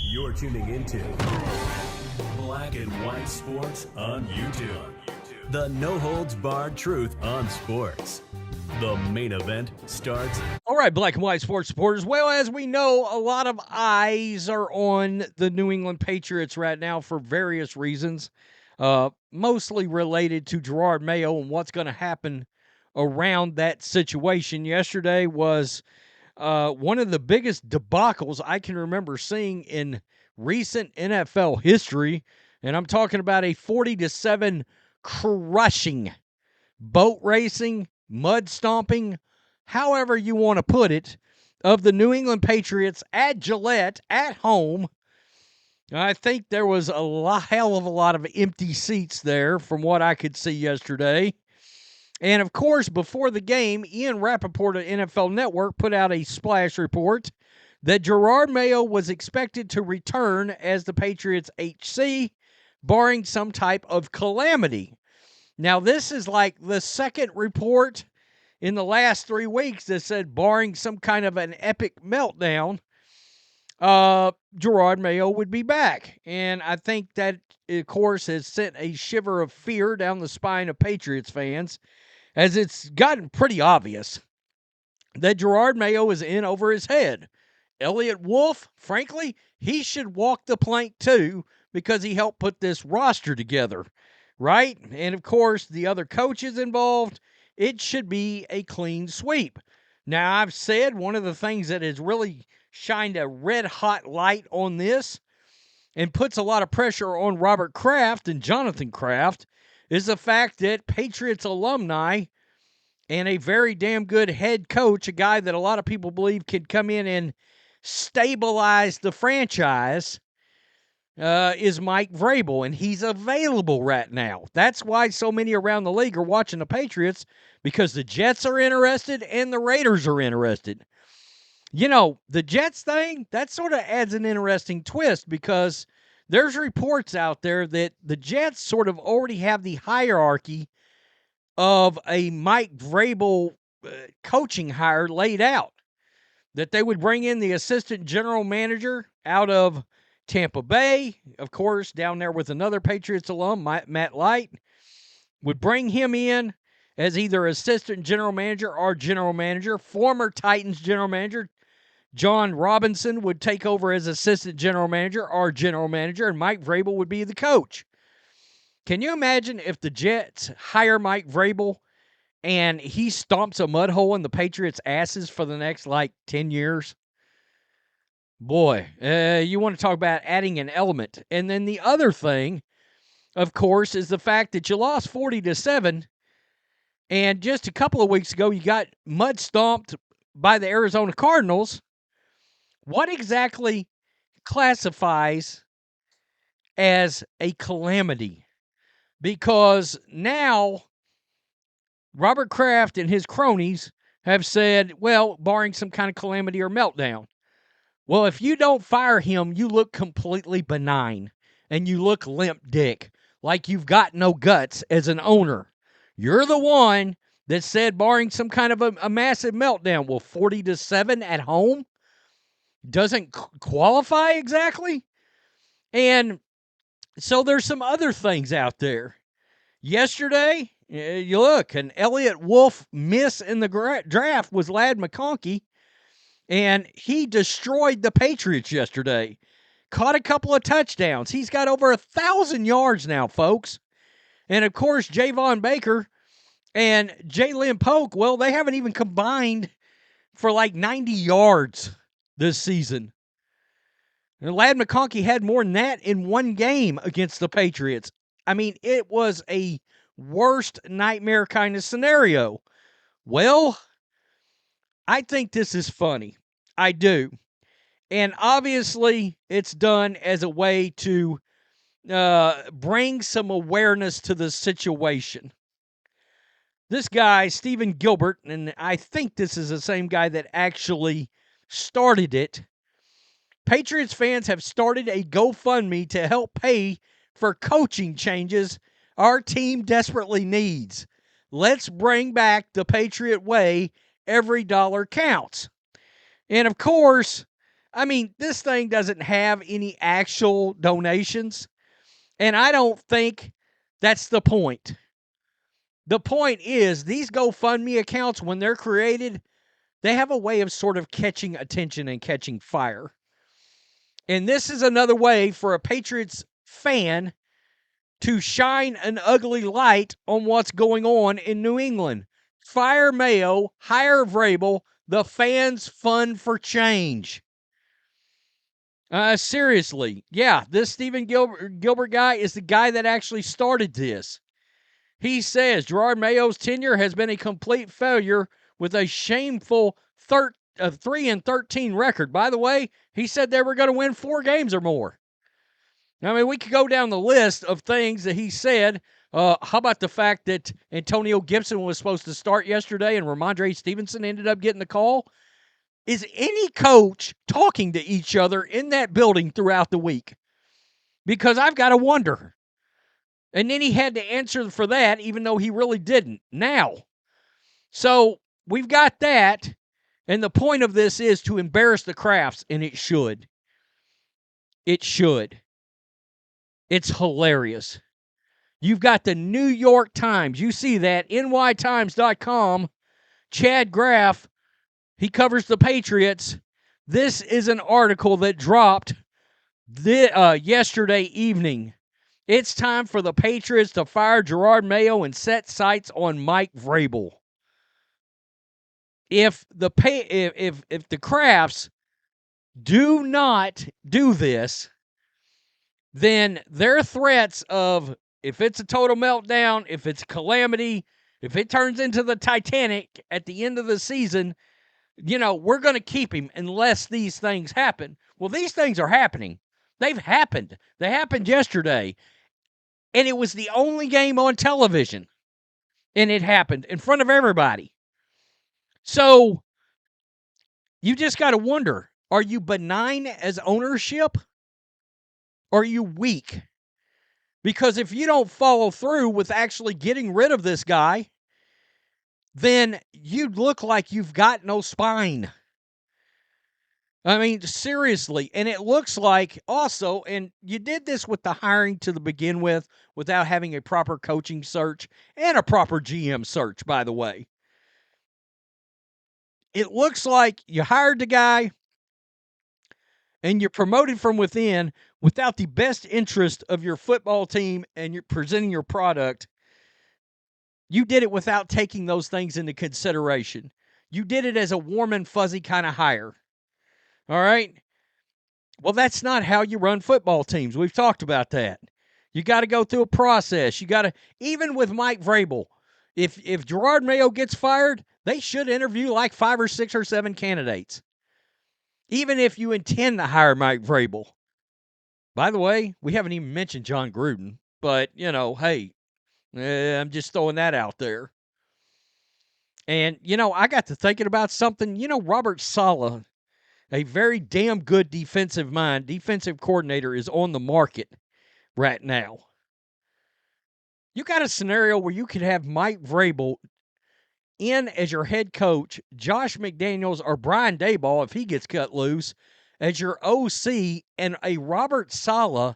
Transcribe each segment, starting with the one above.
You're tuning into Black and White Sports on YouTube. The no-holds-barred truth on sports. The main event starts. All right, Black and White sports supporters. Well, as we know, a lot of eyes are on the New England Patriots right now for various reasons, mostly related to Jerod Mayo and what's going to happen around that situation. Yesterday was one of the biggest debacles I can remember seeing in recent NFL history, and I'm talking about a 40-7 crushing, boat racing, mud stomping, however you want to put it, of the New England Patriots at Gillette at home. I think there was a hell of a lot of empty seats there from what I could see yesterday. And, of course, before the game, Ian Rappaport of NFL Network put out a splash report that Jerod Mayo was expected to return as the Patriots HC, barring some type of calamity. Now, this is like the second report in the last 3 weeks that said barring some kind of an epic meltdown, Jerod Mayo would be back. And I think that, of course, has sent a shiver of fear down the spine of Patriots fans, as it's gotten pretty obvious that Jerod Mayo is in over his head. Elliott Wolf, frankly, he should walk the plank too, because he helped put this roster together, right? And, of course, the other coaches involved, it should be a clean sweep. Now, I've said one of the things that has really shined a red-hot light on this and puts a lot of pressure on Robert Kraft and Jonathan Kraft is the fact that Patriots alumni and a very damn good head coach, a guy that a lot of people believe can come in and stabilize the franchise, is Mike Vrabel, and he's available right now. That's why so many around the league are watching the Patriots, because the Jets are interested and the Raiders are interested. You know, the Jets thing, that sort of adds an interesting twist, because there's reports out there that the Jets sort of already have the hierarchy of a Mike Vrabel coaching hire laid out. That they would bring in the assistant general manager out of Tampa Bay, of course, down there with another Patriots alum, Matt Light, would bring him in as either assistant general manager or general manager. Former Titans general manager John Robinson would take over as assistant general manager or general manager, and Mike Vrabel would be the coach. Can you imagine if the Jets hire Mike Vrabel and he stomps a mud hole in the Patriots' asses for the next, 10 years? Boy, you want to talk about adding an element. And then the other thing, of course, is the fact that you lost 40-7, and just a couple of weeks ago you got mud stomped by the Arizona Cardinals. What exactly classifies as a calamity? Because now Robert Kraft and his cronies have said, well, barring some kind of calamity or meltdown. Well, if you don't fire him, you look completely benign, and you look limp dick, like you've got no guts as an owner. You're the one that said barring some kind of a massive meltdown. Well, 40-7 at home doesn't qualify exactly. And so there's some other things out there. Yesterday, you look, an Elliott Wolf miss in the draft was Ladd McConkey, and he destroyed the Patriots yesterday. Caught a couple of touchdowns. He's got over 1,000 yards now, folks. And, of course, Javon Baker and Jalen Polk, well, they haven't even combined for 90 yards this season. And Ladd McConkey had more than that in one game against the Patriots. I mean, it was a worst nightmare kind of scenario. Well, I think this is funny. I do. And obviously, it's done as a way to bring some awareness to the situation. This guy, Stephen Gilbert, and I think this is the same guy that actually started it. Patriots fans have started a GoFundMe to help pay for coaching changes our team desperately needs. Let's bring back the Patriot way. Every dollar counts. And of course, I mean, this thing doesn't have any actual donations, and I don't think that's the point. The point is these GoFundMe accounts, when they're created, they have a way of sort of catching attention and catching fire. And this is another way for a Patriots fan to shine an ugly light on what's going on in New England. Fire Mayo, hire Vrabel, the fans fund for change. Seriously, yeah, this Stephen Gilbert guy is the guy that actually started this. He says Jerod Mayo's tenure has been a complete failure with a shameful 3-13 record. By the way, he said they were going to win 4 games or more. I mean, we could go down the list of things that he said. How about the fact that Antonio Gibson was supposed to start yesterday and Ramondre Stevenson ended up getting the call? Is any coach talking to each other in that building throughout the week? Because I've got to wonder. And then he had to answer for that, even though he really didn't. Now, so we've got that. And the point of this is to embarrass the Crafts, and it should. It should. It's hilarious. You've got the New York Times. You see that, nytimes.com. Chad Graff, he covers the Patriots. This is an article that dropped yesterday evening. It's time for the Patriots to fire Jerod Mayo and set sights on Mike Vrabel. If the Crafts do not do this, then their threats of if it's a total meltdown, if it's a calamity, if it turns into the Titanic at the end of the season, we're going to keep him unless these things happen. Well, these things are happening. They've happened. They happened yesterday. And it was the only game on television. And it happened in front of everybody. So you just got to wonder, are you benign as ownership? Or are you weak? Because if you don't follow through with actually getting rid of this guy, then you look like you've got no spine. I mean, seriously. And it looks like also, and you did this with the hiring to begin with without having a proper coaching search and a proper GM search, by the way. It looks like you hired the guy and you're promoted from within without the best interest of your football team and you're presenting your product. You did it without taking those things into consideration. You did it as a warm and fuzzy kind of hire. All right? Well, that's not how you run football teams. We've talked about that. You got to go through a process. You got to, even with Mike Vrabel, if Jerod Mayo gets fired, they should interview like 5 or 6 or 7 candidates. Even if you intend to hire Mike Vrabel. By the way, we haven't even mentioned John Gruden, but, hey, I'm just throwing that out there. And, I got to thinking about something. Robert Saleh, a very damn good defensive coordinator, is on the market right now. You got a scenario where you could have Mike Vrabel in as your head coach, Josh McDaniels or Brian Daboll, if he gets cut loose, as your OC, and a Robert Saleh,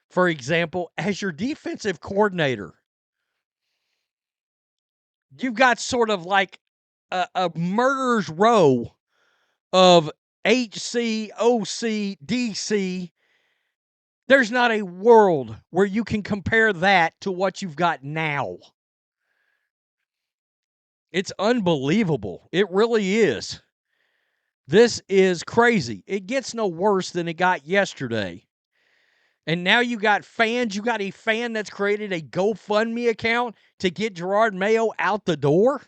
for example, as your defensive coordinator. You've got sort of like a murderer's row of HC, OC, DC. There's not a world where you can compare that to what you've got now. It's unbelievable. It really is. This is crazy. It gets no worse than it got yesterday. And now you got fans. You got a fan that's created a GoFundMe account to get Jerod Mayo out the door.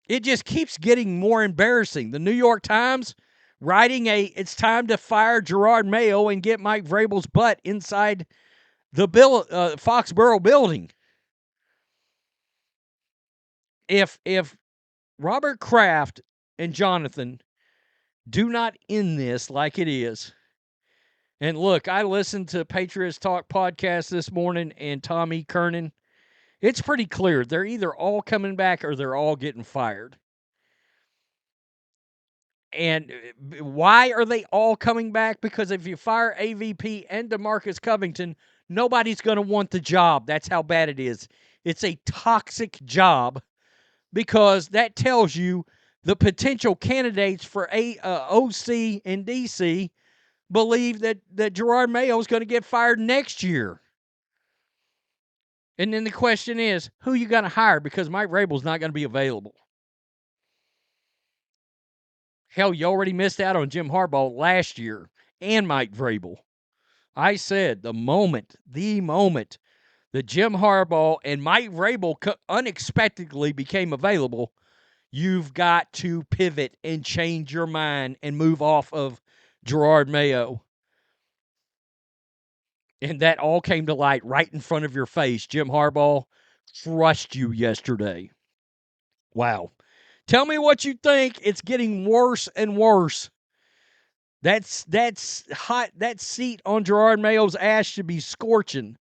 It just keeps getting more embarrassing. The New York Times writing it's time to fire Jerod Mayo and get Mike Vrabel's butt inside the Foxborough building. If Robert Kraft and Jonathan do not end this like it is, and look, I listened to Patriots Talk podcast this morning and Tommy Kernan. It's pretty clear they're either all coming back or they're all getting fired. And why are they all coming back? Because if you fire AVP and DeMarcus Covington, nobody's going to want the job. That's how bad it is. It's a toxic job because that tells you the potential candidates for OC and DC believe that Jerod Mayo is going to get fired next year. And then the question is, who are you going to hire? Because Mike Vrabel's not going to be available. Hell, you already missed out on Jim Harbaugh last year and Mike Vrabel. I said the moment that Jim Harbaugh and Mike Vrabel unexpectedly became available, you've got to pivot and change your mind and move off of Jerod Mayo. And that all came to light right in front of your face. Jim Harbaugh crushed you yesterday. Wow. Tell me what you think. It's getting worse and worse. That's hot. That seat on Jerod Mayo's ass should be scorching.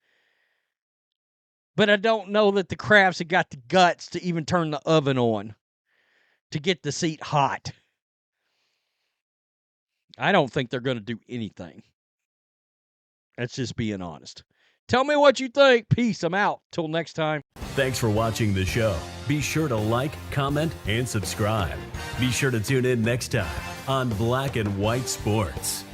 But I don't know that the Crafts have got the guts to even turn the oven on to get the seat hot. I don't think they're going to do anything. That's just being honest. Tell me what you think. Peace. I'm out. Till next time. Thanks for watching the show. Be sure to like, comment, and subscribe. Be sure to tune in next time on Black and White Sports.